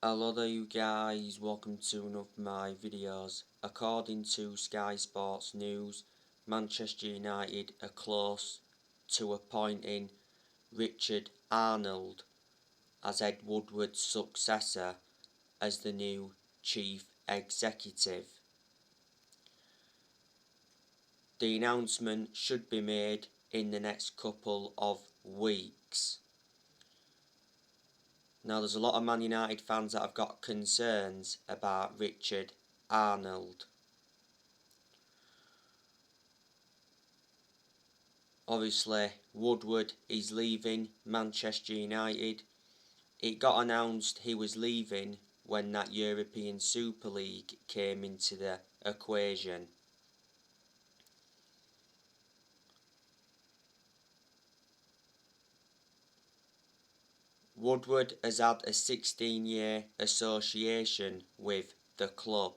Hello there you guys, welcome to one of my videos. According to Sky Sports News, Manchester United are close to appointing Richard Arnold as Ed Woodward's successor as the new chief executive. The announcement should be made in the next couple of weeks. Now there's a lot of Man United fans that have got concerns about Richard Arnold. Obviously, Woodward is leaving Manchester United. It got announced he was leaving when that European Super League came into the equation. Woodward has had a 16-year association with the club.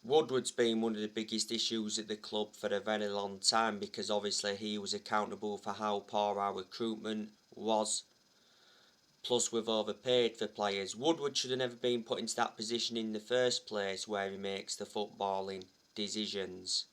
Woodward's been one of the biggest issues at the club for a very long time because obviously he was accountable for how poor our recruitment was. Plus we've overpaid for players. Woodward should have never been put into that position in the first place where he makes the footballing decisions.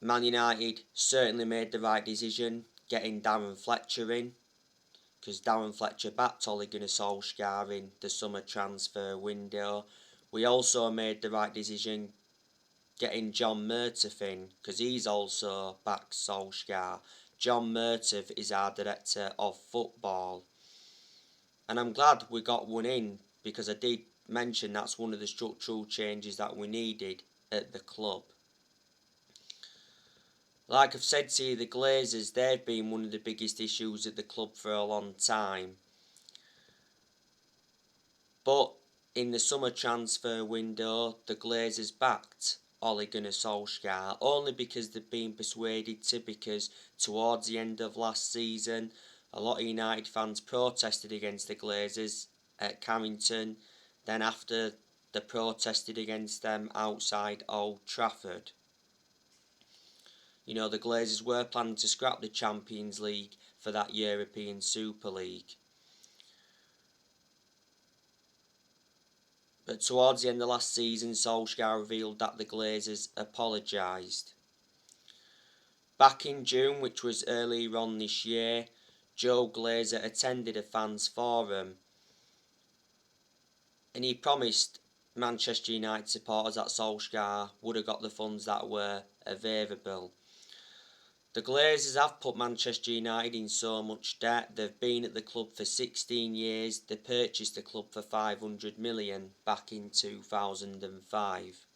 Man United certainly made the right decision getting Darren Fletcher in, because Darren Fletcher backed Ole Gunnar Solskjaer in the summer transfer window. We also made the right decision getting John Murtough in, because he's also backed Solskjaer. John Murtough is our director of football. And I'm glad we got one in, because I did mention that's one of the structural changes that we needed at the club. Like I've said to you, the Glazers, they've been one of the biggest issues at the club for a long time. But in the summer transfer window, the Glazers backed Ole Gunnar Solskjaer, only because they've been persuaded to, because towards the end of last season, a lot of United fans protested against the Glazers at Carrington. Then after, they protested against them outside Old Trafford. You know, the Glazers were planning to scrap the Champions League for that European Super League. But towards the end of last season, Solskjaer revealed that the Glazers apologised. Back in June, which was earlier on this year, Joe Glazer attended a fans forum and he promised Manchester United supporters that Solskjaer would have got the funds that were available. The Glazers have put Manchester United in so much debt. They've been at the club for 16 years. They purchased the club for 500 million back in 2005.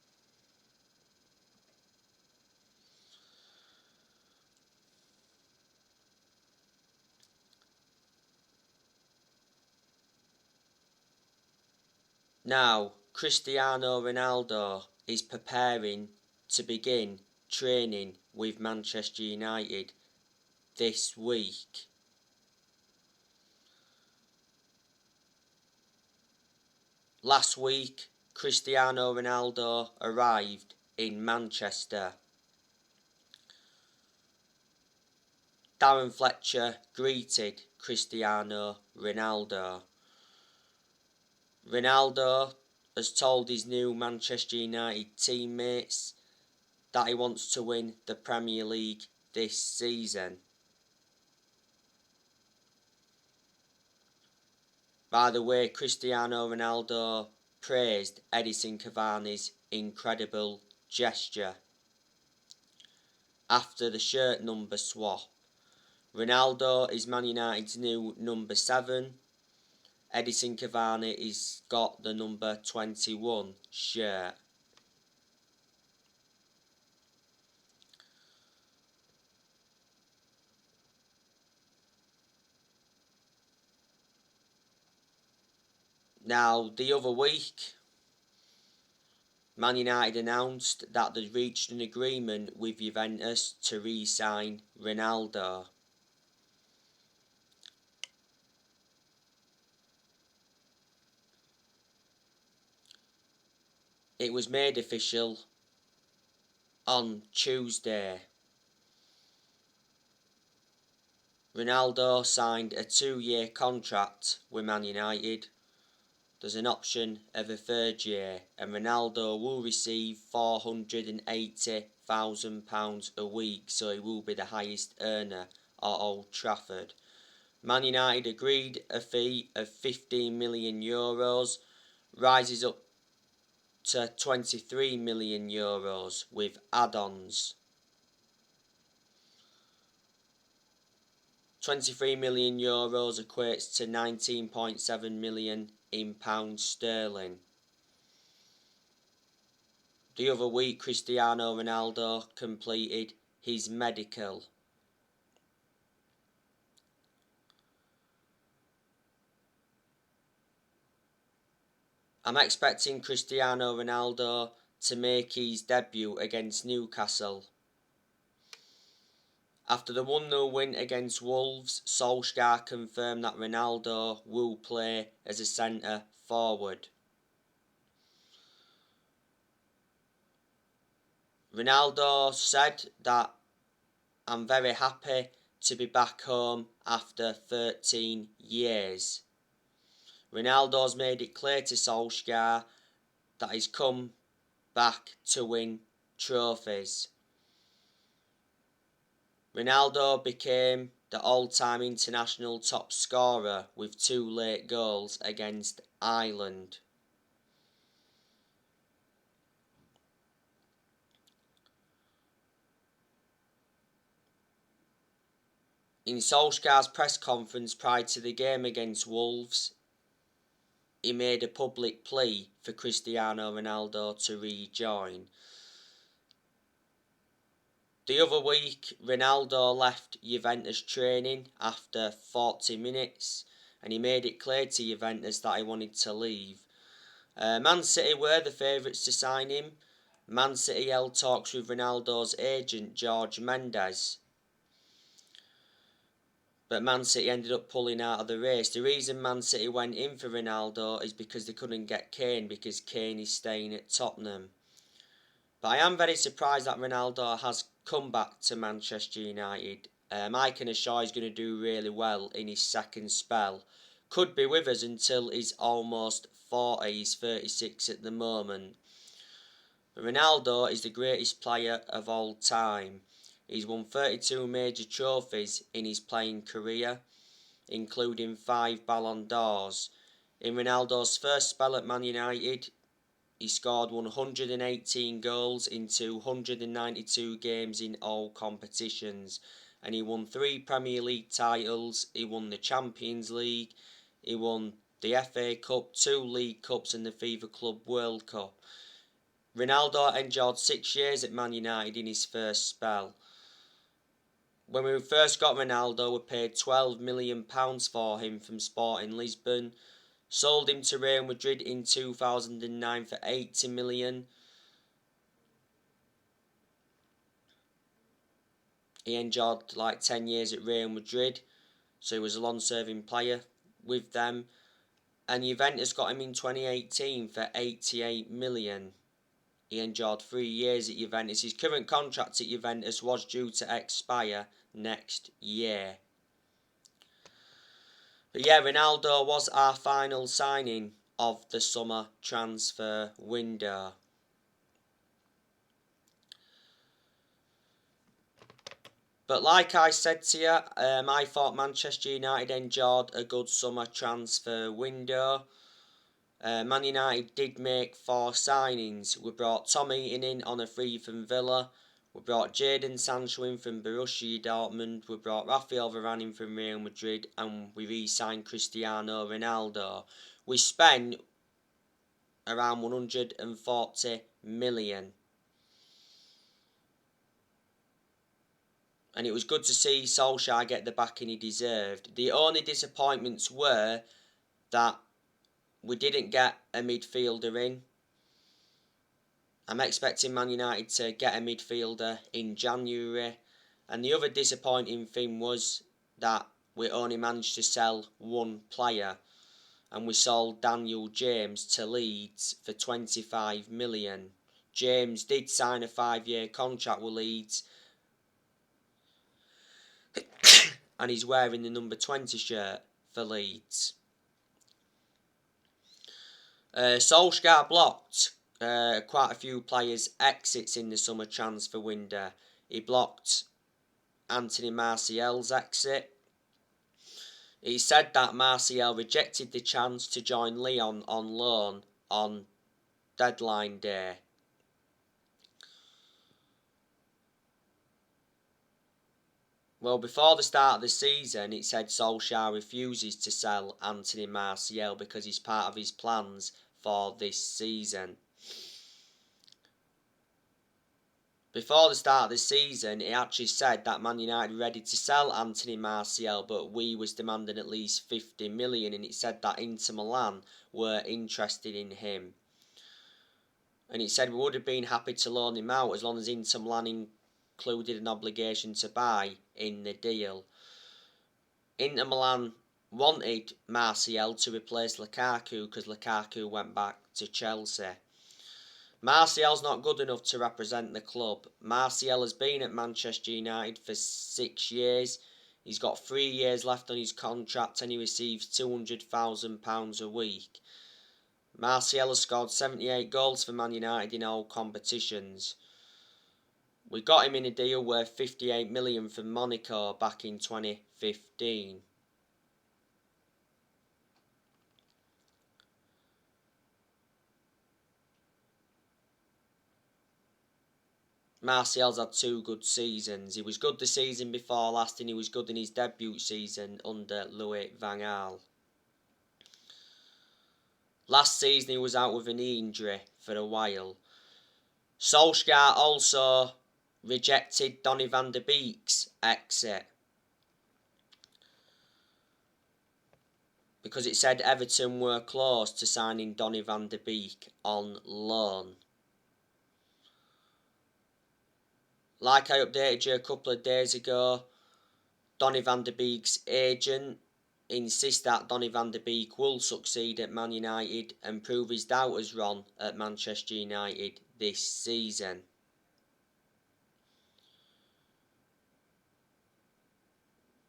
Now, Cristiano Ronaldo is preparing to begin training with Manchester United this week. Last week, Cristiano Ronaldo arrived in Manchester. Darren Fletcher greeted Cristiano Ronaldo. Ronaldo has told his new Manchester United teammates that he wants to win the Premier League this season. By the way, Cristiano Ronaldo praised Edison Cavani's incredible gesture after the shirt number swap. Ronaldo is Man United's new number 7. Edison Cavani has got the number 21 shirt. Now, the other week, Man United announced that they'd reached an agreement with Juventus to re-sign Ronaldo. it was made official on Tuesday. Ronaldo signed a 2-year contract with Man United. There's an option of a 3rd year, and Ronaldo will receive £480,000 a week, so he will be the highest earner at Old Trafford. Man United agreed a fee of €15 million, rises up to €23 million with add-ons. €23 million equates to 19.7 million in pounds sterling. The other week, Cristiano Ronaldo completed his medical. I'm expecting Cristiano Ronaldo to make his debut against Newcastle. After the 1-0 win against Wolves, Solskjaer confirmed that Ronaldo will play as a centre forward. Ronaldo said that I'm very happy to be back home after 13 years. Ronaldo's made it clear to Solskjaer that he's come back to win trophies. Ronaldo became the all-time international top scorer with 2 late goals against Ireland. In Solskjaer's press conference prior to the game against Wolves, he made a public plea for Cristiano Ronaldo to rejoin. The other week, Ronaldo left Juventus training after 40 minutes, and he made it clear to Juventus that he wanted to leave. Man City were the favourites to sign him. Man City held talks with Ronaldo's agent, Jorge Mendes, but Man City ended up pulling out of the race. The reason Man City went in for Ronaldo is because they couldn't get Kane, because Kane is staying at Tottenham. But I am very surprised that Ronaldo has come back to Manchester United. I can assure he's going to do really well in his second spell. Could be with us until he's almost 40, he's 36 at the moment. But Ronaldo is the greatest player of all time. He's won 32 major trophies in his playing career, including 5 Ballon d'Ors. In Ronaldo's first spell at Man United, he scored 118 goals in 292 games in all competitions, and he won 3 Premier League titles. He won the Champions League, he won the FA Cup, 2 League Cups and the FIFA Club World Cup. Ronaldo endured 6 years at Man United in his first spell. When we first got Ronaldo, we paid £12 million for him from Sporting Lisbon. Sold him to Real Madrid in 2009 for £80 million. He endured 10 years at Real Madrid, so he was a long-serving player with them. And Juventus got him in 2018 for £88 million. He endured 3 years at Juventus. His current contract at Juventus was due to expire next year. But yeah, Ronaldo was our final signing of the summer transfer window. But like I said to you, I thought Manchester United endured a good summer transfer window. Man United did make 4 signings. We brought Tom Heaton in on a free from Villa. We brought Jadon Sancho in from Borussia Dortmund. We brought Rafael Varane in from Real Madrid, and we re-signed Cristiano Ronaldo. We spent around 140 million. And it was good to see Solskjaer get the backing he deserved. The only disappointments were that we didn't get a midfielder in. I'm expecting Man United to get a midfielder in January. And the other disappointing thing was that we only managed to sell 1 player. and we sold Daniel James to Leeds for 25 million. James did sign a 5-year contract with Leeds and he's wearing the number 20 shirt for Leeds. Solskjaer blocked quite a few players' exits in the summer transfer window. He blocked Anthony Martial's exit. He said that Martial rejected the chance to join Lyon on loan on deadline day. Well, before the start of the season, it said Solskjaer refuses to sell Anthony Martial because he's part of his plans for this season. Before the start of the season, it actually said that Man United were ready to sell Anthony Martial, but we was demanding at least 50 million, and it said that Inter Milan were interested in him. And it said we would have been happy to loan him out as long as Inter Milan included an obligation to buy in the deal. Inter Milan wanted Martial to replace Lukaku because Lukaku went back to Chelsea. Martial's not good enough to represent the club. Martial has been at Manchester United for 6 years. He's got 3 years left on his contract and he receives £200,000 a week. Martial has scored 78 goals for Man United in all competitions. We got him in a deal worth 58 million from Monaco back in 2015. Martial's had 2 good seasons. He was good the season before last and he was good in his debut season under Louis van Gaal. Last season he was out with a knee injury for a while. Solskjaer also rejected Donny van de Beek's exit because it said Everton were close to signing Donny van de Beek on loan. Like I updated you a couple of days ago, Donny van de Beek's agent insists that Donny van de Beek will succeed at Man United and prove his doubters wrong at Manchester United this season.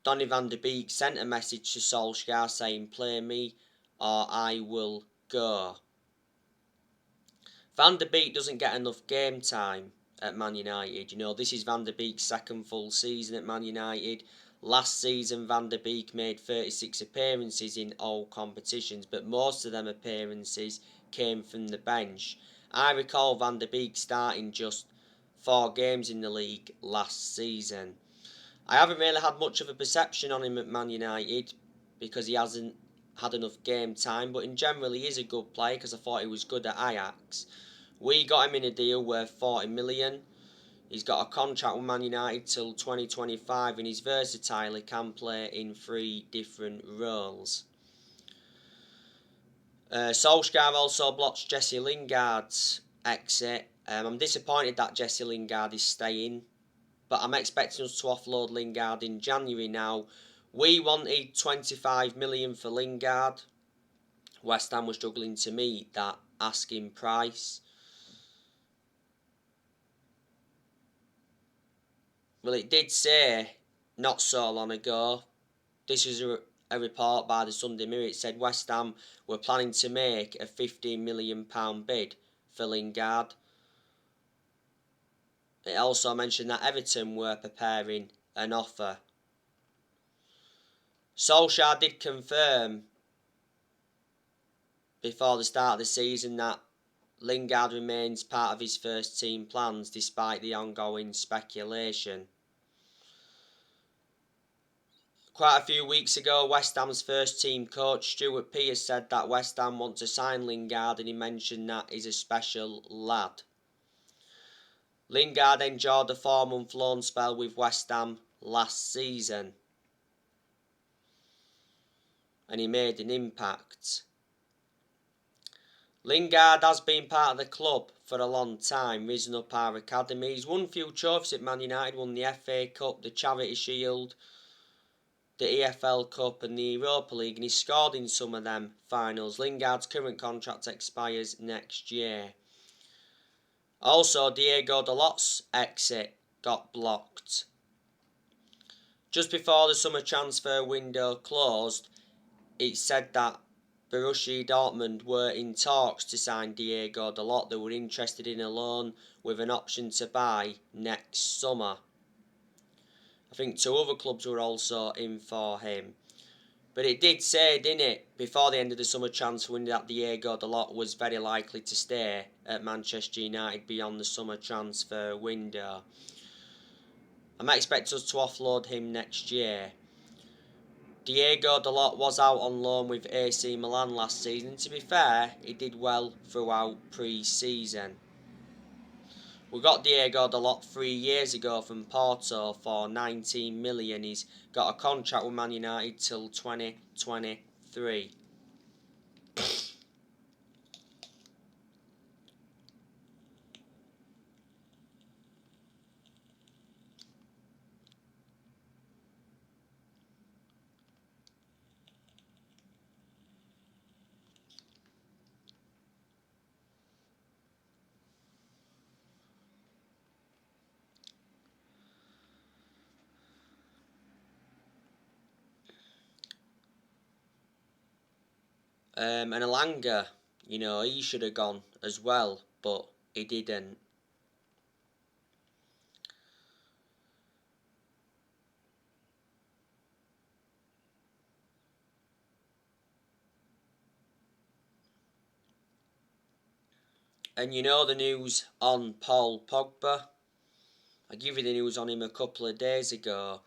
Donny van de Beek sent a message to Solskjaer saying, "Play me or I will go." Van de Beek doesn't get enough game time at Man United. You know, this is Van de Beek's second full season at Man United. Last season, Van de Beek made 36 appearances in all competitions, but most of them appearances came from the bench. I recall Van de Beek starting just 4 games in the league last season. I haven't really had much of a perception on him at Man United because he hasn't had enough game time, but in general he is a good player because I thought he was good at Ajax. We got him in a deal worth 40 million. He's got a contract with Man United till 2025 and he's versatile. He can play in 3 different roles. Solskjaer also blocked Jesse Lingard's exit. I'm disappointed that Jesse Lingard is staying, but I'm expecting us to offload Lingard in January now. We wanted 25 million for Lingard. West Ham was struggling to meet that asking price. Well, it did say not so long ago, this is a report by the Sunday Mirror, it said West Ham were planning to make a £15 million bid for Lingard. It also mentioned that Everton were preparing an offer. Solskjaer did confirm before the start of the season that Lingard remains part of his first team plans despite the ongoing speculation. Quite a few weeks ago, West Ham's first team coach Stuart Pearce said that West Ham want to sign Lingard and he mentioned that he's a special lad. Lingard enjoyed a 4-month loan spell with West Ham last season and he made an impact. Lingard has been part of the club for a long time, risen up our academy. He's won a few trophies at Man United, won the FA Cup, the Charity Shield. the EFL Cup and the Europa League, and he scored in some of them finals. Lingard's current contract expires next year. Also, Diego Dalot's exit got blocked. Just before the summer transfer window closed, it said that Borussia Dortmund were in talks to sign Diego Dalot. They were interested in a loan with an option to buy next summer. I think 2 other clubs were also in for him. But it did say, didn't it, before the end of the summer transfer window, that Diego Dalot was very likely to stay at Manchester United beyond the summer transfer window. I might expect us to offload him next year. Diego Dalot was out on loan with AC Milan last season. To be fair, he did well throughout pre-season. We got Diego Dalot 3 years ago from Porto for 19 million. He's got a contract with Man United till 2023. And Elanga, he should have gone as well, but he didn't. And the news on Paul Pogba? I gave you the news on him a couple of days ago.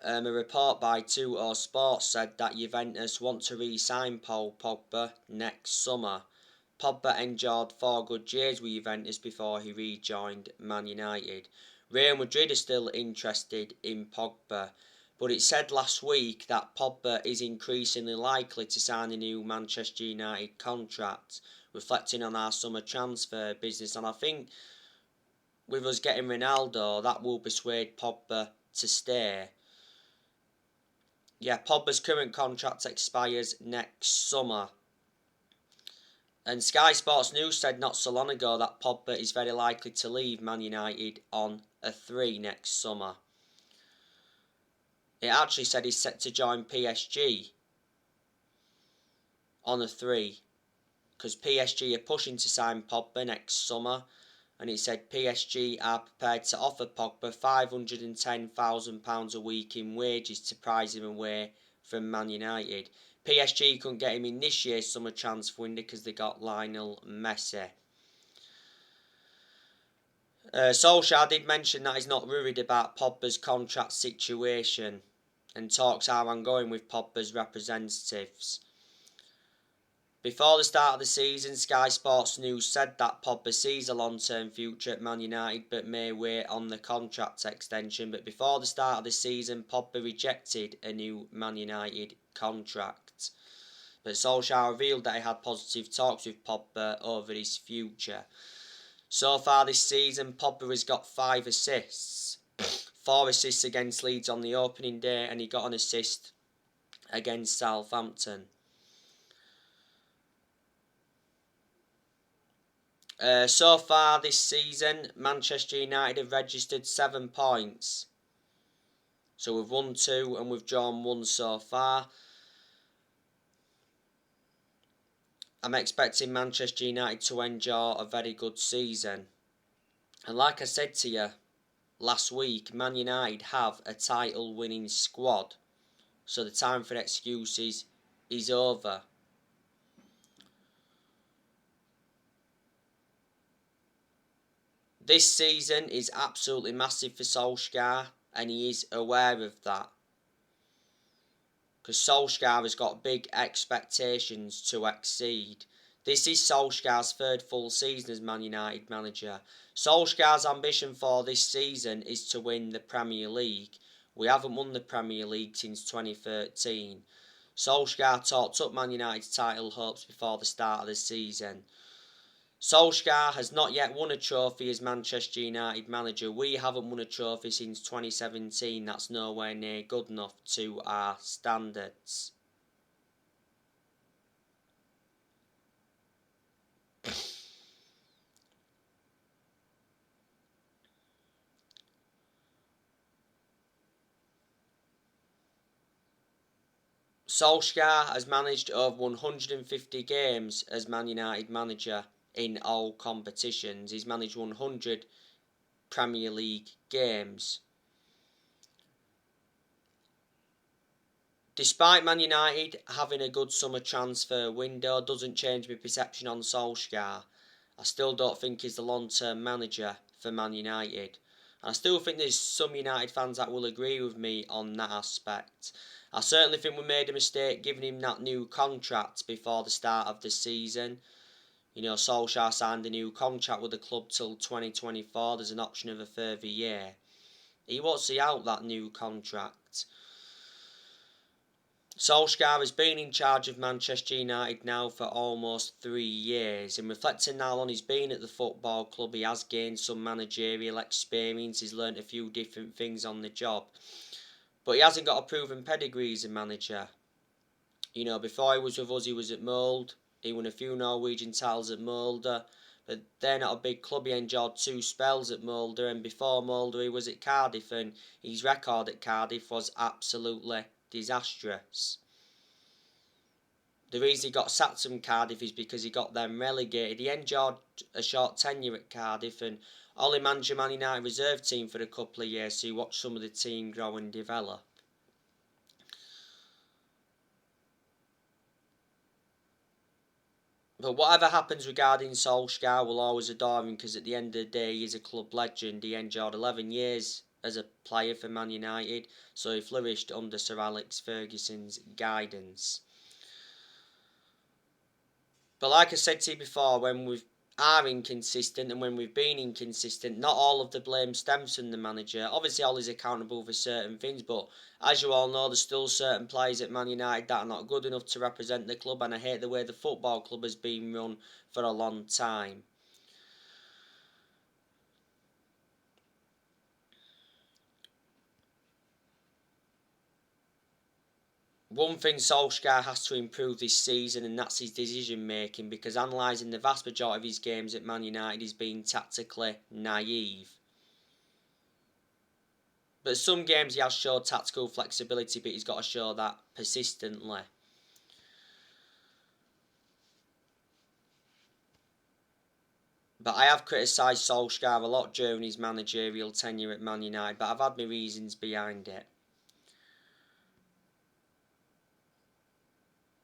A report by 2O Sports said that Juventus want to re-sign Paul Pogba next summer. Pogba endured 4 good years with Juventus before he rejoined Man United. Real Madrid are still interested in Pogba, but it said last week that Pogba is increasingly likely to sign a new Manchester United contract, reflecting on our summer transfer business. And I think with us getting Ronaldo, that will persuade Pogba to stay. Yeah, Pogba's current contract expires next summer. And Sky Sports News said not so long ago that Pogba is very likely to leave Man United on a 3 next summer. It actually said he's set to join PSG on a 3, because PSG are pushing to sign Pogba next summer, and it said PSG are prepared to offer Pogba £510,000 a week in wages to prize him away from Man United. PSG couldn't get him in this year's summer transfer window because they got Lionel Messi. Solskjaer did mention that he's not worried about Pogba's contract situation, and talks are ongoing with Pogba's representatives. Before the start of the season, Sky Sports News said that Pogba sees a long-term future at Man United but may wait on the contract extension. But before the start of the season, Pogba rejected a new Man United contract. But Solskjaer revealed that he had positive talks with Pogba over his future. So far this season, Pogba has got 5 assists. 4 assists against Leeds on the opening day, and he got an assist against Southampton. So far this season, Manchester United have registered 7 points. So we've won 2 and we've drawn 1 so far. I'm expecting Manchester United to enjoy a very good season. And like I said to you last week, Man United have a title winning squad. So the time for excuses is over. This season is absolutely massive for Solskjaer, and he is aware of that. Because Solskjaer has got big expectations to exceed. This is Solskjaer's 3rd full season as Man United manager. Solskjaer's ambition for this season is to win the Premier League. We haven't won the Premier League since 2013. Solskjaer talked up Man United's title hopes before the start of the season. Solskjaer has not yet won a trophy as Manchester United manager. We haven't won a trophy since 2017. That's nowhere near good enough to our standards. Solskjaer has managed over 150 games as Man United manager in all competitions. He's managed 100 Premier League games. Despite Man United having a good summer transfer window, doesn't change my perception on Solskjaer. I still don't think he's the long-term manager for Man United. And I still think there's some United fans that will agree with me on that aspect. I certainly think we made a mistake giving him that new contract before the start of the season. You know, Solskjaer signed a new contract with the club till 2024. There's an option of a further year. He won't see out that new contract. Solskjaer has been in charge of Manchester United now for almost 3 years, and reflecting now on his being at the football club, he has gained some managerial experience, he's learnt a few different things on the job. But he hasn't got a proven pedigree as a manager. You know, before he was with us, he was at Mould. He won a few Norwegian titles at Molde. But they're not a big club. He enjoyed 2 spells at Molde. And before Molde, he was at Cardiff. And his record at Cardiff was absolutely disastrous. The reason he got sacked from Cardiff is because he got them relegated. He enjoyed a short tenure at Cardiff. And only managed Man United reserve team for a couple of years. So he watched some of the team grow and develop. But whatever happens regarding Solskjaer, we'll always adore him because at the end of the day, he's a club legend. He enjoyed 11 years as a player for Man United, so he flourished under Sir Alex Ferguson's guidance. But like I said to you before, when we are inconsistent and when we've been inconsistent, not all of the blame stems from the manager. Obviously, Ollie's accountable for certain things, but as you all know, there's still certain players at Man United that are not good enough to represent the club, and I hate the way the football club has been run for a long time. One thing Solskjaer has to improve this season, and that's his decision making, because analysing the vast majority of his games at Man United, he's been tactically naive. But some games he has showed tactical flexibility, but he's got to show that persistently. But I have criticised Solskjaer a lot during his managerial tenure at Man United, but I've had my reasons behind it.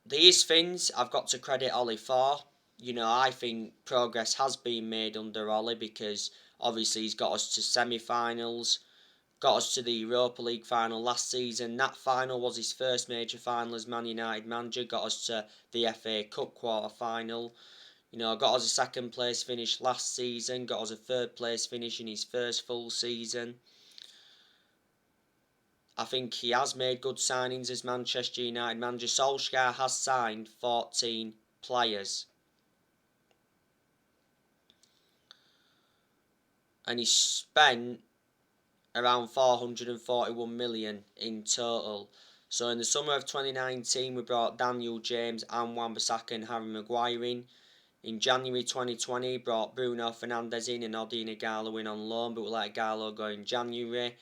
These things I've got to credit Ollie for. You know, I think progress has been made under Ollie because obviously he's got us to semi-finals, got us to the Europa League final last season. That final was his first major final as Man United manager, got us to the FA Cup quarter-final. You know, got us a second place finish last season, got us a third place finish in his first full season. I think he has made good signings as Manchester United manager. Solskjaer has signed 14 players. And he's spent around 441 million in total. So in the summer of 2019, we brought Daniel James and Wan-Bissaka and Harry Maguire in. In January 2020, he brought Bruno Fernandes in and Odin Ighalo in on loan, but we let Ighalo go in January.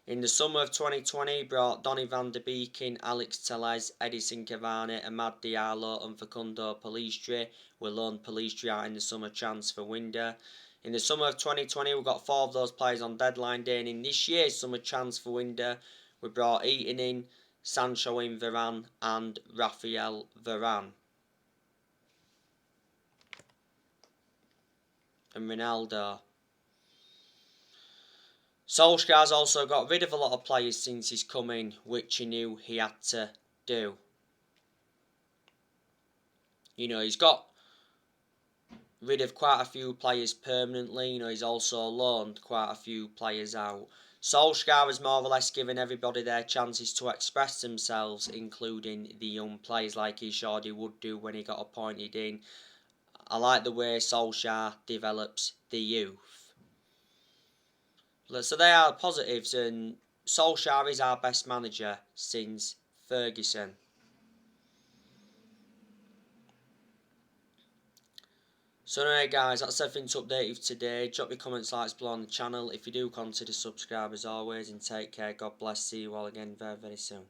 In the summer of 2020, he brought Donny van de Beek in, Alex Telles, Edison Cavani, Amad Diallo and Facundo Pellistri. We loaned Pellistri out in the summer transfer window. In the summer of 2020, we got 4 of those players on deadline day, and in this year's summer transfer window, we brought Eaton in, Sancho in, Varane and Raphael Varane. And Ronaldo. Solskjaer's also got rid of a lot of players since he's come in, which he knew he had to do. You know, he's got rid of quite a few players permanently. You know, he's also loaned quite a few players out. Solskjaer has more or less given everybody their chances to express themselves, including the young players, like he showed he would do when he got appointed in. I like the way Solskjaer develops the youth. So they are positives, and Solskjaer is our best manager since Ferguson. So anyway guys, that's everything to update you today. Drop your comments, likes below on the channel. If you do, consider subscribe as always, and take care. God bless. See you all again very, very soon.